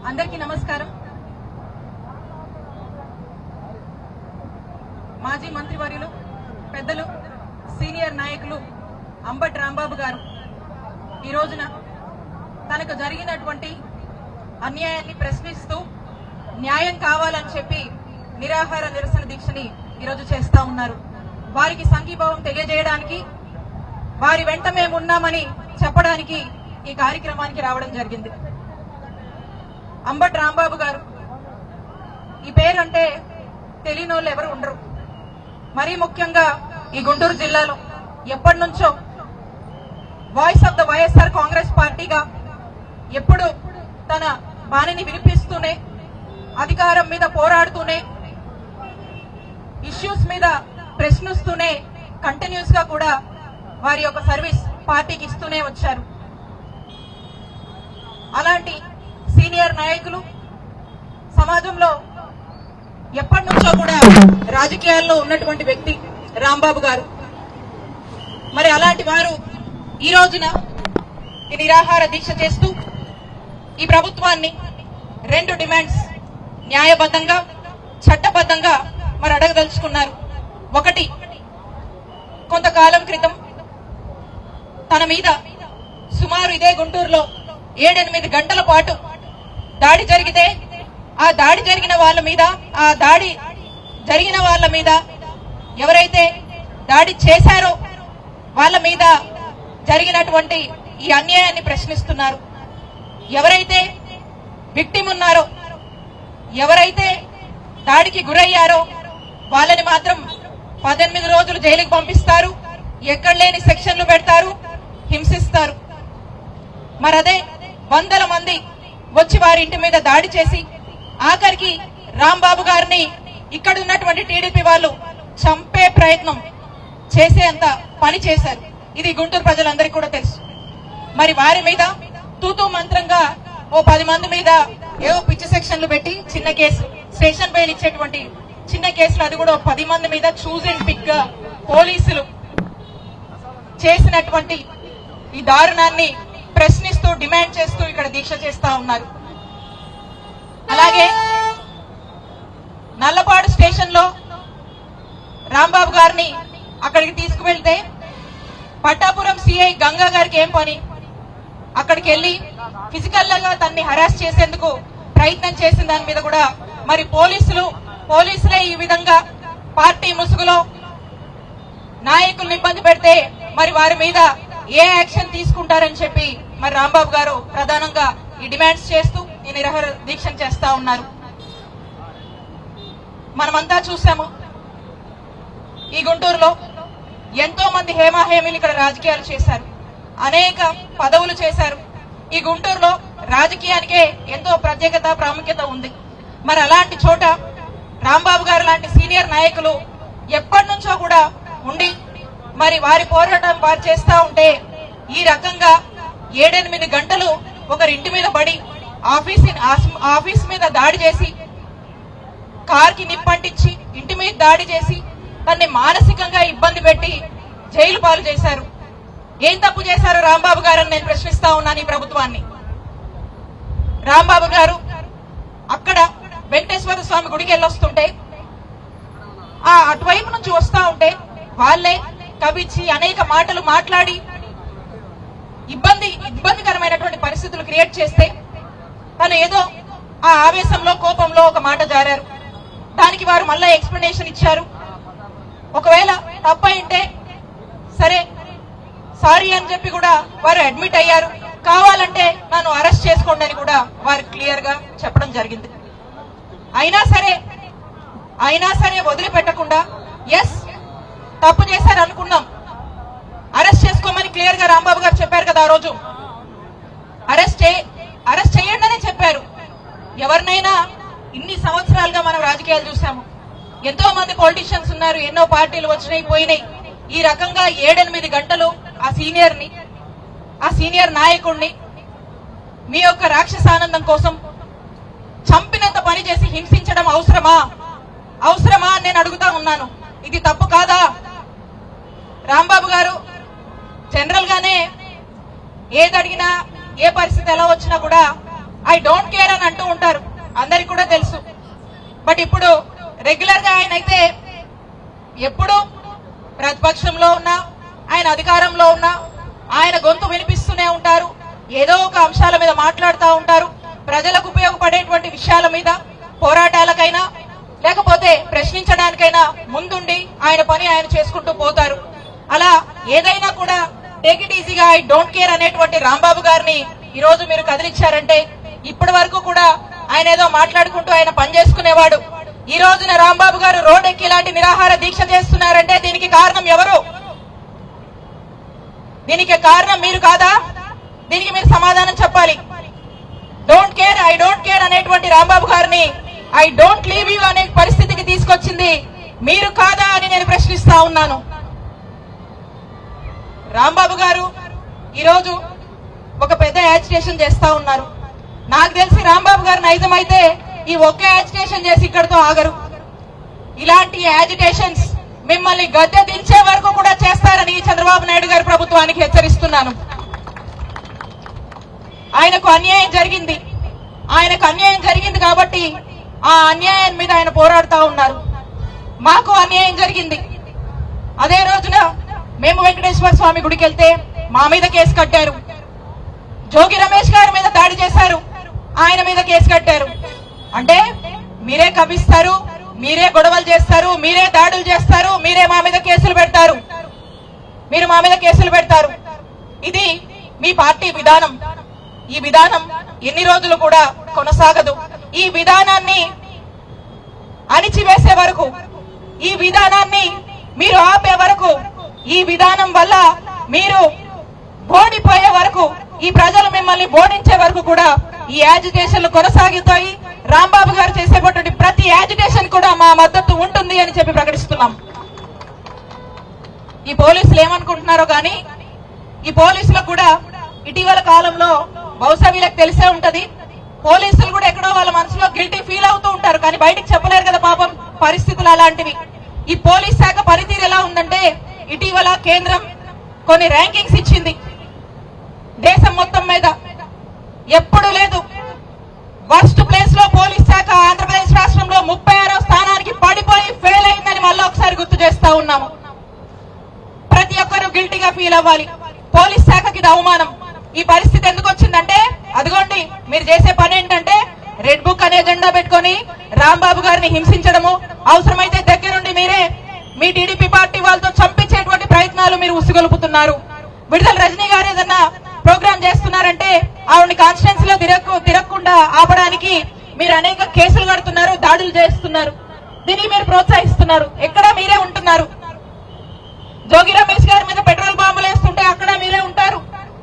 అందరికీ నమస్కారం. మాజీ మంత్రివర్యులు పెద్దలు సీనియర్ నాయకులు అంబటి రాంబాబు గారు ఈ రోజున తనకు జరిగినటువంటి అన్యాయాన్ని ప్రశ్నిస్తూ న్యాయం కావాలని చెప్పి నిరాహార నిరసన దీక్షని ఈరోజు చేస్తా ఉన్నారు. వారికి సంఘీభావం తెలియజేయడానికి, వారి వెంట మేము ఉన్నామని చెప్పడానికి ఈ కార్యక్రమానికి రావడం జరిగింది. అంబటి రాంబాబు గారు ఈ పేరంటే తెలియని వాళ్ళు ఎవరు ఉండరు. మరీ ముఖ్యంగా ఈ గుంటూరు జిల్లాలో ఎప్పటి నుంచో voice of the YSR Congress పార్టీగా ఎప్పుడు తన బాణిని వినిపిస్తూనే, అధికారం మీద పోరాడుతూనే, ఇష్యూస్ మీద ప్రశ్నిస్తూనే కంటిన్యూస్ గా కూడా వారి యొక్క సర్వీస్ పార్టీకి ఇస్తూనే వచ్చారు. అలాంటి సీనియర్ నాయకులు సమాజంలో ఎప్పటి నుంచో కూడా రాజకీయాల్లో ఉన్నటువంటి వ్యక్తి రాంబాబు గారు. మరి అలాంటి వారు ఈ రోజున ఈ నిరాహార దీక్ష చేస్తూ ఈ ప్రభుత్వాన్ని 2 డిమాండ్స్ న్యాయబద్ధంగా, చట్టబద్ధంగా మరి అడగదలుచుకున్నారు. ఒకటి, కొంతకాలం క్రితం తన మీద సుమారు ఇదే గుంటూరులో 7-8 గంటల పాటు దాడి జరిగితే, ఆ దాడి జరిగిన వాళ్ళ మీద, ఆ దాడి జరిగిన వాళ్ళ మీద, ఎవరైతే దాడి చేశారో వాళ్ళ మీద జరిగినటువంటి ఈ అన్యాయాన్ని ప్రశ్నిస్తున్నారు. ఎవరైతే విక్టిమ్ ఉన్నారో, ఎవరైతే దాడికి గురయ్యారో వాళ్ళని మాత్రం 18 రోజులు జైలుకి పంపిస్తారు, ఎక్కడ లేని సెక్షన్లు పెడతారు, హింసిస్తారు. మరదే వందల మంది వచ్చి వారి ఇంటి మీద దాడి చేసి ఆఖరికి రాంబాబు గారిని ఇక్కడ ఉన్నటువంటి టీడీపీ వాళ్ళు చంపే ప్రయత్నం చేసేంత పని చేశారు. ఇది గుంటూరు ప్రజలందరికీ కూడా తెలుసు. మరి వారి మీద తూతూ మంత్రంగా ఓ 10 మంది మీద ఏవో పిచ్చి సెక్షన్లు పెట్టి చిన్న కేసు, స్టేషన్ బెయిల్ ఇచ్చేటువంటి చిన్న కేసులు, అది కూడా 10 మంది మీద చూజ్ అండ్ పిక్ గా పోలీసులు చేసినటువంటి ఈ దారుణాన్ని ప్రశ్నిస్తూ, డిమాండ్ చేస్తూ ఇక్కడ దీక్ష చేస్తా ఉన్నారు. అలాగే నల్లపాడు స్టేషన్ లో రాంబాబు గారిని అక్కడికి తీసుకువెళ్తే పట్టాపురం సిఐ గంగా గారికి ఏం పని? అక్కడికి వెళ్లి ఫిజికల్ గా తన్ని హరాస్ చేసేందుకు ప్రయత్నం చేసిన దాని మీద కూడా మరి పోలీసులే ఈ విధంగా పార్టీ ముసుగులో నాయకుల్ని ఇబ్బంది పెడితే మరి వారి మీద ఏ యాక్షన్ తీసుకుంటారని చెప్పి మరి రాంబాబు గారు ప్రధానంగా ఈ డిమాండ్స్ చేస్తూ ఈ నిరాహార దీక్ష చేస్తా ఉన్నారు. మనమంతా చూసాము, ఈ గుంటూరులో ఎంతో మంది హేమాహేమీలు ఇక్కడ రాజకీయాలు చేశారు, అనేక పదవులు చేశారు. ఈ గుంటూరులో రాజకీయానికే ఎంతో ప్రత్యేకత, ప్రాముఖ్యత ఉంది. మరి అలాంటి చోట రాంబాబు గారు లాంటి సీనియర్ నాయకులు ఎప్పటి నుంచో కూడా ఉండి మరి వారి పోరాటం వారు చేస్తా ఉంటే ఈ రకంగా 7-8 గంటలు ఒకరి ఇంటి మీద పడి ఆఫీస్ మీద దాడి చేసి, కార్కి నిప్పంటించి ఇంటి మీద దాడి చేసి తన్ని మానసికంగా ఇబ్బంది పెట్టి జైలు పాలు చేశారు. ఏం తప్పు చేశారు రాంబాబు గారని నేను ప్రశ్నిస్తా ఉన్నాను ఈ ప్రభుత్వాన్ని. రాంబాబు గారు అక్కడ వెంకటేశ్వర స్వామి గుడికి వెళ్ళొస్తుంటే అటువైపు నుంచి వస్తా ఉంటే వాళ్లే కవిచ్చి అనేక మాటలు మాట్లాడి ఇబ్బందికరమైనటువంటి పరిస్థితులు క్రియేట్ చేస్తే తను ఏదో ఆ ఆవేశంలో, కోపంలో ఒక మాట జారారు. దానికి వారు మళ్ళా ఎక్స్ప్లెనేషన్ ఇచ్చారు. ఒకవేళ తప్పయింటే సరే సారీ అని చెప్పి కూడా వారు అడ్మిట్ అయ్యారు. కావాలంటే నన్ను అరెస్ట్ చేసుకోండి అని కూడా వారు క్లియర్ గా చెప్పడం జరిగింది. అయినా సరే వదిలిపెట్టకుండా ఎస్ తప్పు చేశారు అనుకున్నాం, అరెస్ట్ చేసుకోమని క్లియర్ గా రాంబాబు గారు చెప్పారు కదా. ఆ రోజు అరెస్ట్ చేయండి అనే చెప్పారు. ఎవరినైనా ఇన్ని సంవత్సరాలుగా మనం రాజకీయాలు చూసాము, ఎంతో మంది పొలిటీషియన్స్ ఉన్నారు, ఎన్నో పార్టీలు వచ్చినాయి పోయినాయి. ఈ రకంగా 7-8 గంటలు ఆ సీనియర్ నాయకుడిని మీ యొక్క రాక్షసానందం కోసం చంపినంత పని చేసి హింసించడం అవసరమా అని నేను అడుగుతా ఉన్నాను. ఇది తప్పు కాదా? రాంబాబు గారు జనరల్ గానే ఏది అడిగినా, ఏ పరిస్థితి ఎలా వచ్చినా కూడా ఐ డోంట్ కేర్ అని అంటూ ఉంటారు. బట్ ఇప్పుడు రెగ్యులర్ గా ఆయన అయితే ఎప్పుడు ప్రతిపక్షంలో ఉన్నా ఆయన అధికారంలో ఉన్నా ఆయన గొంతు వినిపిస్తూనే ఉంటారు. ఏదో ఒక అంశాల మీద మాట్లాడుతూ ఉంటారు. ప్రజలకు ఉపయోగపడేటువంటి విషయాల మీద పోరాటాలకైనా లేకపోతే ప్రశ్నించడానికైనా ముందుండి ఆయన పని ఆయన చేసుకుంటూ పోతారు. అలా ఏదైనా కూడా టేక్ ఇట్ ఈజీగా ఐ డోంట్ కేర్ అనేటువంటి రాంబాబు గారిని ఈ రోజు మీరు కదిలిచ్చారంటే ఇప్పటి వరకు కూడా ఆయన ఏదో మాట్లాడుకుంటూ ఆయన పనిచేసుకునేవాడు. ఈ రోజున రాంబాబు గారు రోడ్డెక్కి ఇలాంటి నిరాహార దీక్ష చేస్తున్నారంటే దీనికి కారణం ఎవరు? దీనికి కారణం మీరు కాదా? దీనికి మీరు సమాధానం చెప్పాలి. Don't care I don't care అనేటువంటి రాంబాబు గారిని ఐ డోంట్ లీవ్ యూ అనే పరిస్థితికి తీసుకొచ్చింది మీరు కాదా అని నేను ప్రశ్నిస్తా ఉన్నాను. రాంబాబు గారు ఈరోజు ఒక పెద్ద యాజిటేషన్ చేస్తా ఉన్నారు. నాకు తెలిసి రాంబాబు గారు నైజం అయితే ఈ ఒక్క యాజిటేషన్ చేసి ఇక్కడితో ఆగరు. ఇలాంటి యాజిటేషన్స్ మిమ్మల్ని గద్దె దించే వరకు కూడా చేస్తారని చంద్రబాబు నాయుడు గారి ప్రభుత్వానికి హెచ్చరిస్తున్నాను. ఆయనకు అన్యాయం జరిగింది. ఆయనకు అన్యాయం జరిగింది కాబట్టి ఆ అన్యాయం మీద ఆయన పోరాడుతూ ఉన్నారు. మాకు అన్యాయం జరిగింది. అదే రోజున మేము వెంకటేశ్వర స్వామి గుడికి వెళ్తే మా మీద కేసు కట్టారు. జోగి రమేష్ గారి మీద దాడి చేశారు, ఆయన మీద కేసు కట్టారు. అంటే మీరే కవిస్తారు, మీరే గొడవలు చేస్తారు, మీరే దాడులు చేస్తారు, మీరే మా మీద కేసులు పెడతారు, మీరు మా మీద కేసులు పెడతారు. ఇది మీ పార్టీ విధానం. ఈ విధానం ఎన్ని రోజులు కూడా కొనసాగదు. ఈ విధానాన్ని అణిచివేసే వరకు, ఈ విధానాన్ని మీరు ఆపే వరకు, ఈ విధానం వల్ల మీరు ఓడిపోయే వరకు, ఈ ప్రజలు మిమ్మల్ని ఓడించే వరకు కూడా ఈ యాజిటేషన్లు కొనసాగుతాయి. రాంబాబు గారు చేసేటువంటి ప్రతి యాజిటేషన్ కూడా మా మద్దతు ఉంటుంది అని చెప్పి ప్రకటిస్తున్నాం. ఈ పోలీసులు ఏమనుకుంటున్నారో గాని, ఈ పోలీసులకు కూడా ఇటీవల కాలంలో బహుశా వీళ్ళకి తెలిసే ఉంటది, పోలీసులు కూడా ఎక్కడో వాళ్ళ మనసులో గిల్టీ ఫీల్ అవుతూ ఉంటారు, కానీ బయటకు చెప్పలేరు కదా పాపం, పరిస్థితులు అలాంటివి. ఈ పోలీస్ శాఖ పనితీరు ఎలా ఉందంటే, ఇటీవల కేంద్రం కొన్ని ర్యాంకింగ్స్ ఇచ్చింది దేశం మొత్తం మీద, ఎప్పుడు లేదు. వర్స్ట్ ప్లేస్ లో పోలీస్ శాఖ ఆంధ్రప్రదేశ్ రాష్ట్రంలో 36వ స్థానానికి పడిపోయి ఫెయిల్ అయిందని మళ్ళీ ఒకసారి గుర్తు చేస్తా ఉన్నాము. ప్రతి ఒక్కరూ గిల్టీగా ఫీల్ అవ్వాలి. పోలీస్ శాఖకి ఇది అవమానం. ఈ పరిస్థితి ఎందుకు వచ్చిందంటే, అదిగోండి మీరు చేసే పని ఏంటంటే రెడ్ బుక్ అనే ఎజెండా పెట్టుకుని రాంబాబు గారిని హింసించడము, అవసరమైతే దగ్గరుండి మీరే మీ టీడీపీ పార్టీ వాళ్ళతో చంపించేటువంటి ప్రయత్నాలు మీరు ఉసిగొలుపుతున్నారు. విడుదల రజనీ గారు ఏదన్నా ప్రోగ్రామ్ చేస్తున్నారంటే ఆవిడని కాన్స్టిట్యున్సీలో తిరగకుండా ఆపడానికి మీరు అనేక కేసులు కడుతున్నారు, దాడులు చేస్తున్నారు. దీనికి మీరు ప్రోత్సహిస్తున్నారు. ఎక్కడ మీరే ఉంటున్నారు. జోగి రమేష్ గారి మీద పెట్రోల్ బాంబులు వేస్తుంటే అక్కడ మీరే ఉంటారు.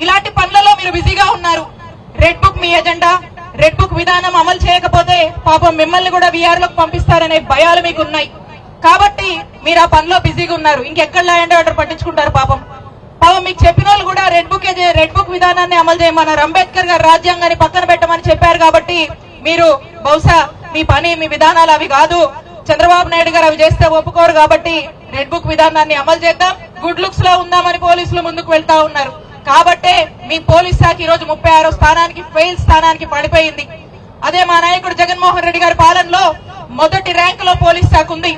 ఇలాంటి పనులలో మీరు బిజీగా ఉన్నారు. రెడ్ బుక్ మీ ఎజెండా, రెడ్ బుక్ విధానం అమలు చేయకపోతే పాపం మిమ్మల్ని కూడా వీఆర్ లోకి పంపిస్తారనే భయాలు మీకు ఉన్నాయి. కాబట్టి మీరు ఆ పనిలో బిజీగా ఉన్నారు. ఇంకెక్కడ లా అండ్ ఆర్డర్ పట్టించుకుంటారు. పాపం మీకు చెప్పిన వాళ్ళు కూడా రెడ్ బుక్ విధానాన్ని అమలు చేయమన్నారు. అంబేద్కర్ గారు రాజ్యాంగాన్ని పక్కన పెట్టమని చెప్పారు. కాబట్టి మీరు బహుశా మీ పని మీ విధానాలు అవి కాదు, చంద్రబాబు నాయుడు గారు అవి చేస్తే ఒప్పుకోరు. కాబట్టి రెడ్ బుక్ విధానాన్ని అమలు చేద్దాం, గుడ్ లుక్స్ లో ఉందామని పోలీసులు ముందుకు వెళ్తా ఉన్నారు. కాబట్టే మీ పోలీస్ శాఖ ఈ రోజు 36వ స్థానానికి ఫెయిల్ స్థానానికి పడిపోయింది. అదే మా నాయకుడు జగన్మోహన్ రెడ్డి గారి పాలనలో మొదటి ర్యాంకులో పోలీస్ శాఖ ఉంది.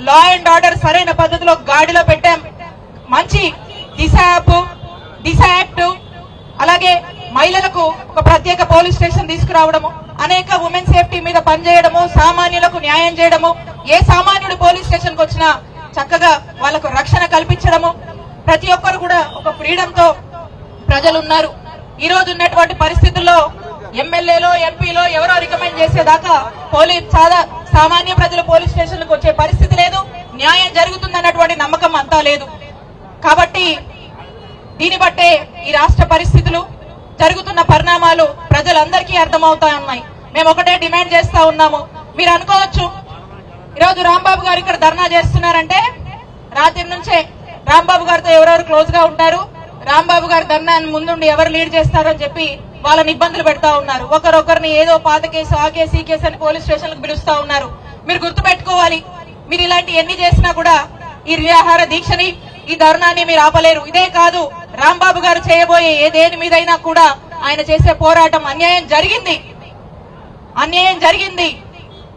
లా అండ్ ఆర్డర్ సరైన పద్ధతిలో గాడిలో పెట్టాం. మంచి దిశ యాక్ట్, అలాగే మహిళలకు ఒక ప్రత్యేక పోలీస్ స్టేషన్ తీసుకురావడము, అనేక ఉమెన్ సేఫ్టీ మీద పనిచేయడము, సామాన్యులకు న్యాయం చేయడము, ఏ సామాన్యుడు పోలీస్ స్టేషన్ కు వచ్చినా చక్కగా వాళ్లకు రక్షణ కల్పించడము, ప్రతి ఒక్కరు కూడా ఒక ఫ్రీడమ్ తో ప్రజలు ఉన్నారు. ఈ రోజు ఉన్నటువంటి పరిస్థితుల్లో ఎమ్మెల్యేలో ఎంపీలో ఎవరో రికమెండ్ చేసేదాకా సామాన్య ప్రజలు పోలీస్ స్టేషన్లకు వచ్చే పరిస్థితి లేదు. న్యాయం జరుగుతుందన్నటువంటి నమ్మకం అంతా లేదు. కాబట్టి దీన్ని బట్టే ఈ రాష్ట్ర పరిస్థితులు, జరుగుతున్న పరిణామాలు ప్రజలందరికీ అర్థమవుతా ఉన్నాయి. మేము ఒకటే డిమాండ్ చేస్తా ఉన్నాము. మీరు అనుకోవచ్చు ఈరోజు రాంబాబు గారు ఇక్కడ ధర్నా చేస్తున్నారంటే రాత్రి నుంచే రాంబాబు గారితో ఎవరెవరు క్లోజ్ గా ఉంటారు, రాంబాబు గారి ధర్నాన్ని ముందుండి ఎవరు లీడ్ చేస్తారని చెప్పి వాళ్ళని ఇబ్బందులు పెడతా ఉన్నారు. ఒకరొకరిని ఏదో పాత కేసు, ఆ కేసు, ఈ కేసు అని పోలీస్ స్టేషన్లకు పిలుస్తా ఉన్నారు. మీరు గుర్తు పెట్టుకోవాలి, మీరు ఇలాంటి ఎన్ని చేసినా కూడా ఈ నిరాహార దీక్షని, ఈ ధర్నాన్ని మీరు ఆపలేరు. ఇదే కాదు, రాంబాబు గారు చేయబోయే ఏ దేని మీదైనా కూడా ఆయన చేసే పోరాటం అన్యాయం జరిగింది.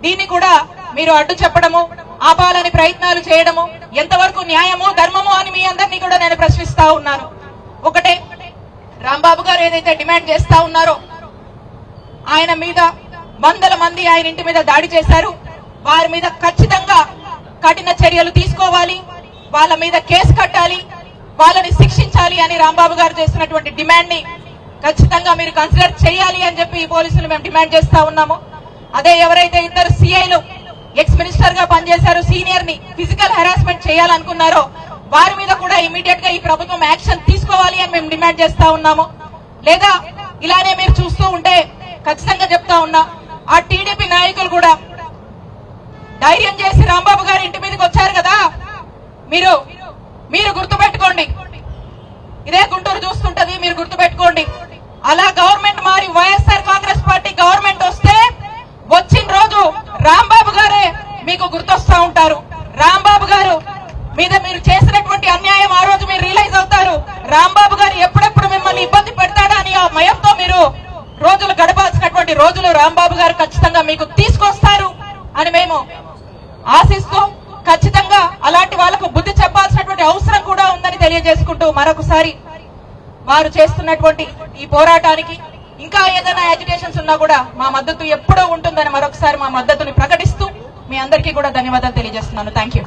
దీన్ని కూడా మీరు అడ్డు చెప్పడము, ఆపాలని ప్రయత్నాలు చేయడము ఎంతవరకు న్యాయమో ధర్మమో అని మీ అందరినీ కూడా నేను ప్రశ్నిస్తా ఉన్నాను. ఒకటే, రాంబాబు గారు ఏదైతే డిమాండ్ చేస్తా ఉన్నారో, ఆయన మీద వందల మంది ఆయన ఇంటి మీద దాడి చేశారు, వారి మీద ఖచ్చితంగా కఠిన చర్యలు తీసుకోవాలి, వాళ్ళ మీద కేసు కట్టాలి, వాళ్ళని శిక్షించాలి అని రాంబాబు గారు చేస్తున్నటువంటి డిమాండ్ ని ఖచ్చితంగా మీరు కన్సిడర్ చేయాలి అని చెప్పి ఈ పోలీసులు మేము డిమాండ్ చేస్తా ఉన్నాము. అదే ఎవరైతే ఇద్దరు సిఐలు ఎక్స్ మినిస్టర్ గా పనిచేశారో, సీనియర్ ని ఫిజికల్ హెరాస్మెంట్ చేయాలనుకున్నారో వారి మీద కూడా ఇమీడియట్ గా ఈ ప్రభుత్వం యాక్షన్ తీసుకోవాలి అని మేము డిమాండ్ చేస్తా ఉన్నాము. లేదా ఇలానే మీరు చూస్తూ ఉంటే ఖచ్చితంగా చెప్తా ఉన్నా, ఆ టీడీపీ నాయకులు కూడా ధైర్యం చేసి రాంబాబు గారి ఇంటి మీదకి వచ్చారు కదా, మీరు గుర్తుపెట్టుకోండి, ఇదే గుంటూరు చూస్తుంటది, మీరు గుర్తుపెట్టుకోండి. అలా గవర్నమెంట్ మారి వైఎస్ఆర్ కాంగ్రెస్ పార్టీ గవర్నమెంట్ వస్తే వచ్చిన రోజు రాంబాబు గారే మీకు గుర్తొస్తా ఉంటారు. రాంబాబు గారు మీద మీరు చేసినటువంటి అన్యాయం ఆ రోజు మీరు రియలైజ్ అవుతారు. రాంబాబు గారు ఎప్పుడెప్పుడు మిమ్మల్ని ఇబ్బంది పెడతాడా అని ఆ భయంతో మీరు రోజులు గడపాల్సినటువంటి రోజులు రాంబాబు గారు ఖచ్చితంగా మీకు తీసుకొస్తారు అని మేము ఆశిస్తూ, ఖచ్చితంగా అలాంటి వాళ్లకు బుద్ధి చెప్పాల్సినటువంటి అవసరం కూడా ఉందని తెలియజేసుకుంటూ, మరొకసారి వారు చేస్తున్నటువంటి ఈ పోరాటానికి ఇంకా ఏదైనా యాజిటేషన్స్ ఉన్నా కూడా మా మద్దతు ఎప్పుడూ ఉంటుందని మరొకసారి మా మద్దతుని ప్రకటిస్తూ మీ అందరికీ కూడా ధన్యవాదాలు తెలియజేస్తున్నాను. Thank you.